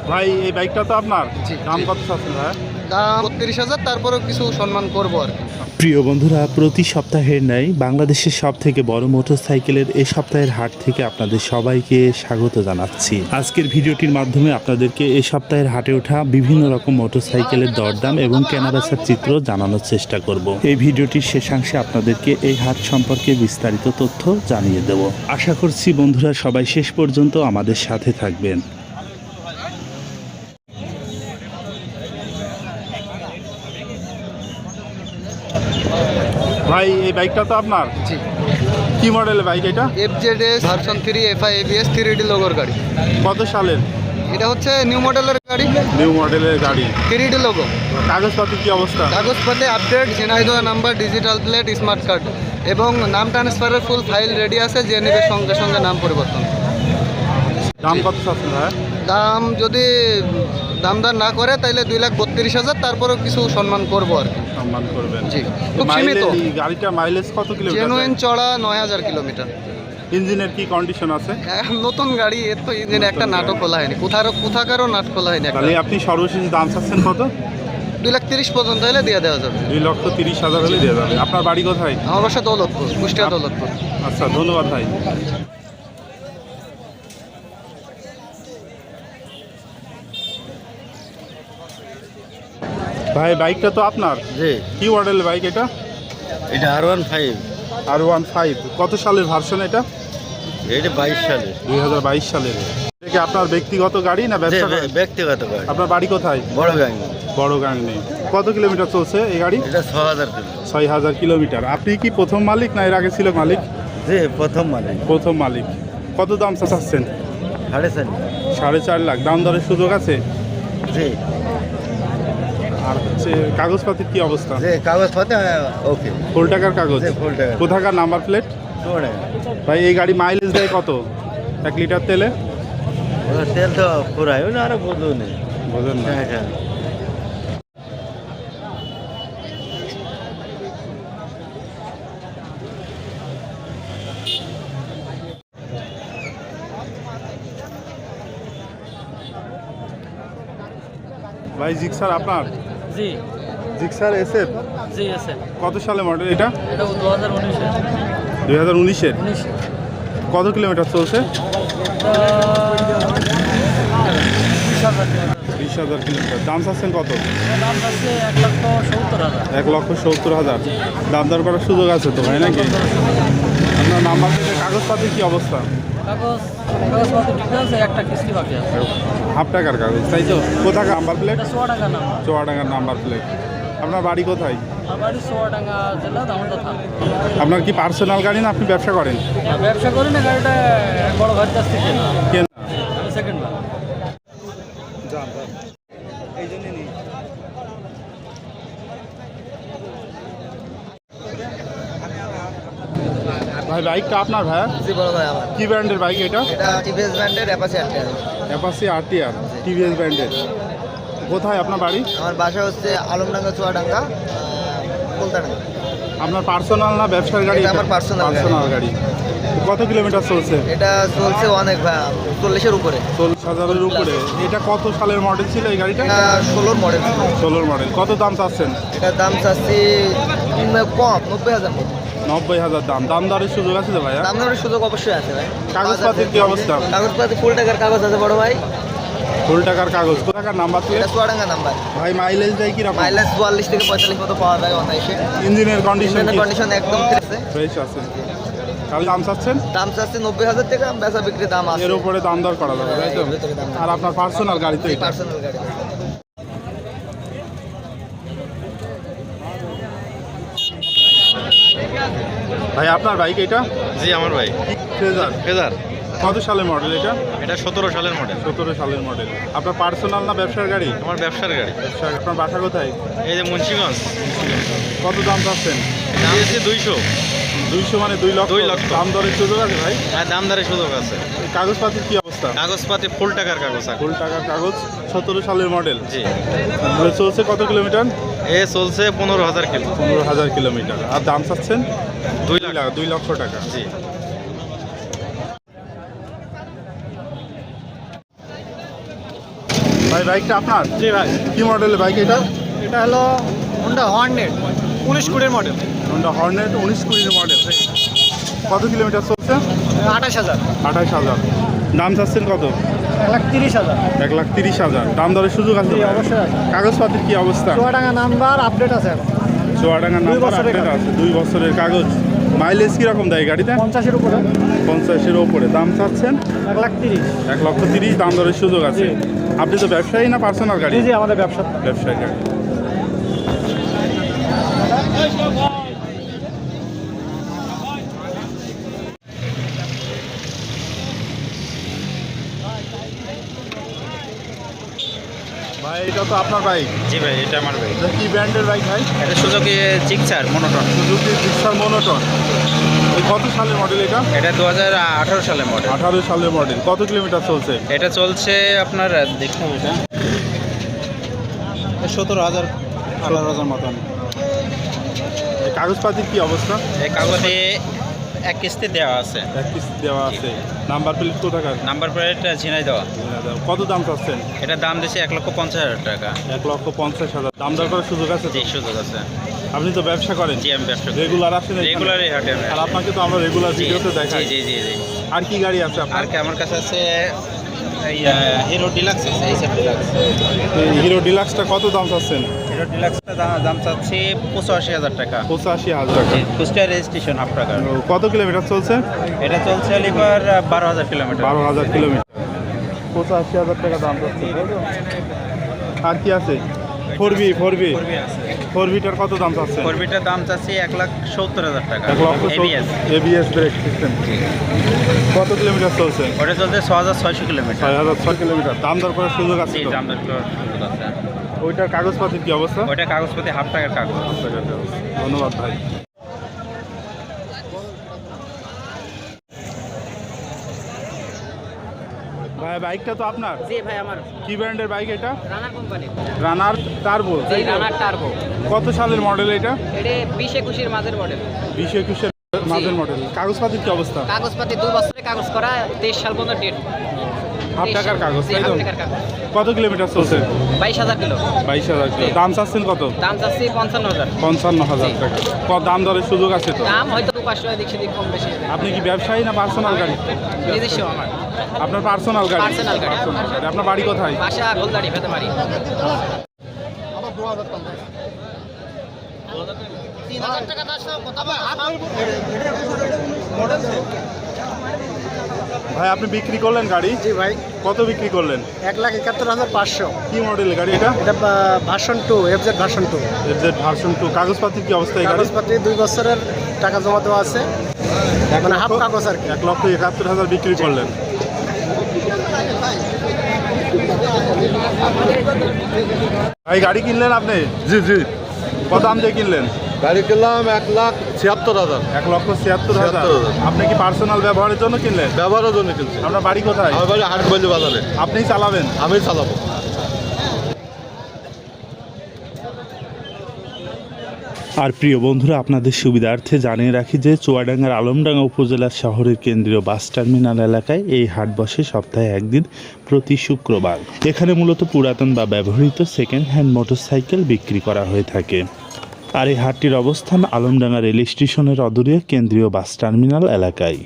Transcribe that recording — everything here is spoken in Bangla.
ভাই এই বাইকটা তো আপনার, দাম কত চাচ্ছেন ভাই? দাম ৩২,০০০, তারপরেও কিছু সম্মান করবো আর কি। প্রিয় বন্ধুরা, প্রতি সপ্তাহের ন্যায় বাংলাদেশের সব থেকে বড় মোটরসাইকেলের এই সপ্তাহের হাট থেকে আপনাদের সবাইকে স্বাগত জানাচ্ছি। আজকের ভিডিওটির মাধ্যমে আপনাদেরকে এই সপ্তাহের হাটে ওঠা বিভিন্ন রকম মোটরসাইকেলের দরদাম এবং কেনাবেচার চিত্র জানানোর চেষ্টা করব। এই ভিডিওটির শেষাংশে আপনাদেরকে এই হাট সম্পর্কে বিস্তারিত তথ্য জানিয়ে দেব। আশা করছি বন্ধুরা সবাই শেষ পর্যন্ত আমাদের সাথে থাকবেন। ভাই এই বাইকটা তো আপনার, জি। কি মডেলের বাইক এটা? FZS version 3 FI ABS 3D লোগোর গাড়ি। কত সালের? এটা হচ্ছে নিউ মডেলের গাড়ি, নিউ মডেলের গাড়ি। 3D logo. কাগজপাতি কি অবস্থা? কাগজপত্রে update, Jhenaidah number, digital plate, smart card এবং নাম ট্রান্সফারের ফুল ফাইল রেডি আছে, যে নেবে সঙ্গে সঙ্গে নাম পরিবর্তন। দাম কত চাচ্ছেন ভাই? দাম যদি দামদার না করে তাহলে 2,32,000, তারপরেও কিছু সম্মান করবো আর কি। সম্মান করবেন। জি, খুব সীমিত। গাড়িটা মাইলেজ কত কিলোমিটার? জেনুইন চড়া 9,000 কিলোমিটার। ইঞ্জিনের কি কন্ডিশন আছে? নতুন গাড়ি, এর তো ইঞ্জিনে একটা নাটক খোলা হয়নি, কোথাকারও নাট খোলা হয়নি। তাহলে আপনি সর্বশেষ দাম চাচ্ছেন কত? 2,30,000 পর্যন্ত হলে দিয়ে দেওয়া যাবে। 2,30,000 হলে দিয়ে যাবে। আপনার বাড়ি কোথায়? আমার বাসা দৌলতপুর, কুষ্টিয়া দৌলতপুর। আচ্ছা, ধন্যবাদ ভাই। ভাই বাইকটা তো আপনার, জি। কি মডেলের বাইক এটা? এটা R15। R15 কত সালের ভার্সন এটা? এটা 22 সালে। 2022 সালের। এটা কি আপনার ব্যক্তিগত গাড়ি না ব্যবসা গাড়ি? ব্যক্তিগত গাড়ি। আপনার বাড়ি কোথায়? বড় গাড়ি। বড় গাড়ি নেই। কত কিলোমিটার চলছে এই গাড়ি? এটা 6,000 কিলো। 6,000 কিলোমিটার। আপনি কি প্রথম মালিক না এর আগে ছিল মালিক? জি, প্রথম মালিক। প্রথম মালিক। কত দাম চাচ্ছেন? 4.5। 4.5 লাখ। দাম দরের সুযোগ আছে? জি। আর হচ্ছে কাগজপাতির কি অবস্থা? যে কাগজপত্র ওকে। ফুল টাকার কাগজ? জি, ফুল টাকা। কোথাকার নাম্বার প্লেট? তোড়ে। ভাই এই গাড়ি মাইলেজ দেয় কত 1 লিটার তেলে? তেল তো পুরাই না, আর বুঝু নেই। বোঝেন না। হ্যাঁ। ভাই জিক্সার আপনার? জি জিক্সার SF জি আছে। কত সালে মডেল এটা? এটা 2019-এর। 2019-এর। 19 কত কিলোমিটার চলছে? 20,000 কিলোমিটার। দাম চাচ্ছেন কত? দাম আছে 1,70,000। 1,70,000। দাম দর করার সুযোগ আছে তো ভাই নাকি? আপনার নাম্বার প্লেটের কাগজপাতির কি অবস্থা? কাগজপত্র ঠিক আছে, একটা কিস্তি বাকি আছে। হাফ টাকার কাগজ তাই তো? কোথাকার নাম্বার প্লেট? এটা 100 টাকা নাম। চুয়াডাঙ্গার নাম্বার প্লেট। আপনার বাড়ি কোথায়? আমার বাড়ি 100 জেলা, দামোদর থানা। আপনার কি পার্সোনাল গাড়ি না আপনি ব্যবসা করেন? ব্যবসা করি না, গাড়িটা বড় ভাইয়ের কাছ থেকে কেনা। কেন? আমি সেকেন্ড বার। এই জন্য নিই। ভাই বাইকটা আপনার ভাই? জি, বড় ভাই আমার। কি ব্র্যান্ডের বাইক এটা? এটা টিভিএস ব্র্যান্ডের Apache RTR। Apache RTR TVS ব্র্যান্ডের। কোথায় আপনার বাড়ি? আমার বাসা হচ্ছে আলমডাঙ্গা, চুয়াডাঙ্গা, কলতাডাঙ্গা। আপনার পার্সোনাল না ব্যবসার গাড়ি? এটা আমার personal গাড়ি। পার্সোনাল গাড়ি। কত কিলোমিটার চলছে? এটা চলছে অনেক ভাই, 40-এর উপরে। 40,000-এর উপরে। এটা কত সালের মডেল ছিল এই গাড়িটা? এটা 16 মডেল। 16 মডেল। কত দাম চাচ্ছেন? এটার দাম চাচ্ছি কম, 90,000 মতো। 90,000 দাম। দাম দরের সুযোগ আছে তো ভাইয়া? দাম দরের সুযোগ অবশ্যই আছে ভাই। কাগজপাতির কি অবস্থা? কাগজপাতি ফুল টাকার কাগজ আছে বড় ভাই। ফুল টাকার কাগজ। কোথাকার নাম্বার প্লেট? এটা চুয়াডাঙ্গা নাম্বার। ভাই মাইলেজ দেয় কিরকম? মাইলেজ 44 থেকে 45 মতো পাওয়া যায় অনায়াসে। ইঞ্জিনের কন্ডিশন ইঞ্জিনের কন্ডিশন একদম ফ্রেশ আছে। তাহলে দাম চাচ্ছেন? দাম চাচ্ছি 90,000 টাকা, বেচা বিক্রি দাম আছে। এর উপরে দাম দর করা যাবে তাই তো? এর ভিতরে দাম। আর আপনার পার্সোনাল গাড়ি তো এটা? পার্সোনাল গাড়ি। ভাই আপনার বাইক এটা? জি আমার ভাই। ফেজার। কত সালের মডেল এটা? এটা 17 সালের মডেল। 17 সালের মডেল। আপনার পার্সোনাল না ব্যবসার গাড়ি? আমার ব্যবসার গাড়ি। ব্যবসা। আপনার বাসা কোথায়? এই যে মুন্সিগঞ্জ। কত দাম চাচ্ছেন? দাম দিয়েছি 200। 200 মানে 2 লক্ষ। 2 লক্ষ। দাম দরের সুযোগ আছে ভাই? হ্যাঁ, দামদারের সুযোগ আছে। কাগজপাতির কি অবস্থা? কাগজপাতি ফুল টাকার কাগজ আছে। ফুল টাকার কাগজ। 17 সালের মডেল। জি। চলছে কত কিলোমিটার? এ চলছে 15,000 কিলো। 15,000 কিলোমিটার। আর দাম চাচ্ছেন? 2 লাখ। 2 লক্ষ টাকা। জি। ভাই বাইকটা আপনার? জি ভাই, কি মডেলের বাইক এটা? এটা হলো Honda Hornet 19-20 model, Honda Hornet 19-20 model. কত কিলোমিটার চলছে? 28,000। 28,000। দাম চাচ্ছেন কত? 1,30,000। 1,30,000। দাম দরের সুযোগ আছে? অবশ্যই আছে। কাগজপাতির কি অবস্থা? চুয়াডাঙ্গা নাম্বার আপডেট আছে এখন। চুয়াডাঙ্গার নাম্বার বছরের আপডেট কাগজ। আছে, 2 বছরের কাগজ। মাইলেজ কিরকম দেয় গাড়িতে? 50-এর উপরে। 50-এর উপরে। দাম চাচ্ছেন? 1,30,000। 1,30,000। দাম দরের সুযোগ আছে। আপনি তো ব্যবসায়ী না পার্সোনাল গাড়ি? জি আমাদের ব্যবসা। ব্যবসায়ী গাড়ি। ভাই এটা তো আপনার বাইক? জি ভাই, এটা আমার ভাই। এটা কি ব্র্যান্ডের বাইক ভাই? এটা Suzuki Gixxer monotone. Suzuki Gixxer monotone. এই কত সালের মডেল এটা? এটা 2018 সালের মডেল। 18 সালের মডেল। কত কিলোমিটার চলছে? এটা চলছে আপনার দেখতে হবে, এটা 17,000 18,000 মতন। এই কাগজপাতির কি অবস্থা? এই কাগজে এক কিস্তি দেওয়া আছে। এক কিস্তি দেওয়া আছে। নাম্বার প্লেট কোথাকার? নাম্বার প্লেট ঝিনাই দেওয়া। কত দাম চাচ্ছেন? এটা দাম দিয়েছে 1,50,000 টাকা। 1,50,000। দাম দর করার সুযোগ আছে তো? জি সুযোগ আছে। আপনি তো ব্যবসা করেন? জি আমি ব্যবসা করি। রেগুলার আসেন এখানে? রেগুলারই হাটে আমি আর আসি। আপনাকে তো আমরা রেগুলার জি, ভিডিওতে জি দেখাই। জি জি জি। আর কি গাড়ি আছে আপনার? আর কি আমার কাছে আছে এই হিরো ডিলাক্স আছে, এই ডিলাক্স। হিরো ডিলাক্সটা কত দাম চাচ্ছেন? হিরো ডিলাক্সটা দাম চাচ্ছি 85,000 টাকা। 85,000 টাকা। কুষ্টিয়া রেজিস্ট্রেশন হাফ টাকা। কত কিলোমিটার চলছে? এটা চলছে লিভার 12,000 কিলোমিটার। 12,000 কিলোমিটার। 85,000 টাকা দাম চাচ্ছে। আর কি আছে? 4B ফোরবিটার কত দাম চাচ্ছেন? ফোরবিটার দাম চাচ্ছি 1,70,000 টাকা। 1,70,000। ABS brake system. কত কিলোমিটার চলছে? ওটা চলছে 6,600 কিলোমিটার। 6,600 কিলোমিটার। দাম দর করার সুযোগ আছে জি তো? দাম দর করার সুযোগ আছে। ওইটার কাগজপাতির কি অবস্থা? ওইটা কাগজপাতি হাফ টাকার কাগজ। ধন্যবাদ ভাই। ভাই বাইকটা তো আপনার? জি ভাই আমার কি ব্র্যান্ডের বাইক এটা? রানার কোম্পানি। রানার টার্বো। জি রানার টার্বো। কত সালের মডেল এটা? এটা 20-21-এর মাঝের মডেল। 20-21-এর মাঝের মডেল। কাগজপাতির কি অবস্থা? কাগজপাতি 2 বছরের কাগজ করা, 23 সাল পর্যন্ত ডেট। হাফ টাকার কাগজ জি, তাই তো? হাফ টাকার কাগজ। কত কিলোমিটার চলছে? 22,000 কিলো। 22,000 কিলো। দাম চাচ্ছেন কত? দাম চাচ্ছি 55,000। 55,000 টাকা। দাম দরের সুযোগ আছে তো? দাম হয়তো 500 এদিক সেদিক কম বেশি হবে। আপনি কি ব্যবসায়ী না পার্সোনাল গাড়ি? নিজস্ব আমার আপনার পার্সোনাল গাড়ি? পার্সোনাল গাড়ি। আপনার বাড়ি কোথায়? বাসা গোলদাড়ি পেতে পারি। ভাই আপনি বিক্রি করলেন গাড়ি? জি ভাই, কত বিক্রি করলেন? 1,71,500। কি মডেল গাড়ি এটা? এটা version 2, FZ version 2। FZ version 2। কাগজপাতির কি অবস্থা এই গাড়ি? কাগজপাতি 2 বছরের টাকা জমা দেওয়া আছে, মানে হাফ কাগজ আর কি। 1,71,000 বিক্রি করলেন। ভাই গাড়ি কিনলেন আপনি? জি জি, কত দাম দিয়ে কিনলেন? গাড়ি কিনলাম 1,76,000। 1,76,000। আপনি কি পার্সোনাল ব্যবহারের জন্য কিনলেন? ব্যবহারের জন্য কিনছি। আপনার বাড়ি কোথায়? আমার বাড়ি হাটবলি বাজারে। আপনিই চালাবেন? আমি চালাবো। আর প্রিয় বন্ধুরা, আপনাদের সুবিধার্থে জানিয়ে রাখি যে চুয়াডাঙ্গার আলমডাঙ্গা উপজেলার শহরের কেন্দ্রীয় বাস টার্মিনাল এলাকায় এই হাট বসে সপ্তাহে একদিন প্রতি শুক্রবার। এখানে মূলত পুরাতন বা ব্যবহৃত সেকেন্ড হ্যান্ড মোটরসাইকেল বিক্রি করা হয়ে থাকে। আর এই হাটটির অবস্থান আলমডাঙ্গা রেল স্টেশনের অদূরে কেন্দ্রীয় বাস টার্মিনাল এলাকায়।